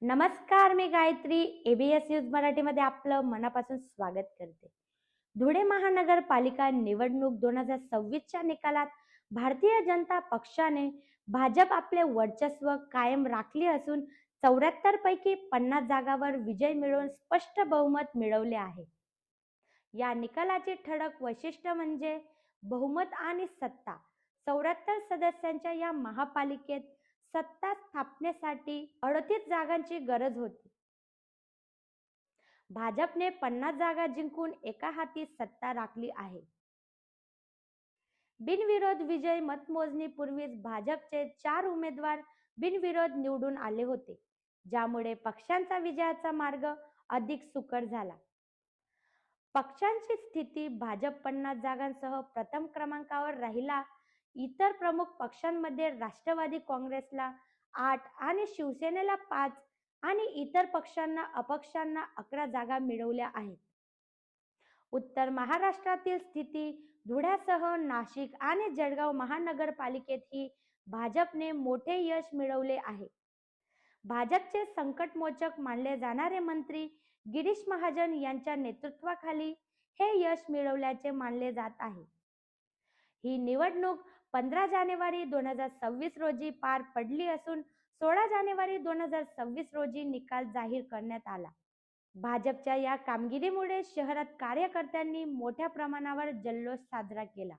नमस्कार, मी Gayatri. ABS news मराठीमध्ये आपलं मनापासून स्वागत करते. धुळे महानगरपालिका निवडणूक 2026च्या निकालात भारतीय जनता पक्षाने भाजप आपले वर्चस्व कायम राखले असून 74 पैकी 50 जागांवर विजय मिळवून स्पष्ट बहुमत मिळवले आहे. या निकालाचे ठळक वैशिष्ट्य म्हणजे बहुमत आणि सत्ता. 74 सदस्यांच्या या महापालिकेत सत्ता स्थापनेसाठी 38 जागांची गरज होती. भाजपने 50 जागा जिंकून एका हाती सत्ता राखली आहे. बिनविरोध विजय मतमोजणीपूर्वीच भाजपचे 4 उमेदवार बिनविरोध निवडून आले होते, ज्यामुळे पक्षांचा विजयाचा मार्ग अधिक सुकर झाला. पक्षांची स्थिती: भाजप 50 जागांसह प्रथम क्रमांकावर राहिला. इतर प्रमुख पक्षांमध्ये राष्ट्रवादी काँग्रेसला 8 आणि शिवसेनेला 5 आणि इतर पक्षांना अपक्षांना 11 जागा मिळवल्या आहेत. उत्तर महाराष्ट्रातील स्थिती: धुळ्यासह नाशिक आणि जळगाव महानगरपालिकेतही भाजपने मोठे यश मिळवले आहे. भाजपचे संकटमोचक मानले जाणारे मंत्री गिरीश महाजन यांच्या नेतृत्वाखाली हे यश मिळवल्याचे मानले जात आहे. ही निवडणूक 15 जानेवारी 2026 रोजी पार पडली असून 16 जानेवारी 2026 रोजी निकाल जाहीर करण्यात आला. भाजपच्या या कामगिरीमुळे शहरात कार्यकर्त्यांनी मोठ्या प्रमाणावर जल्लोष साजरा केला.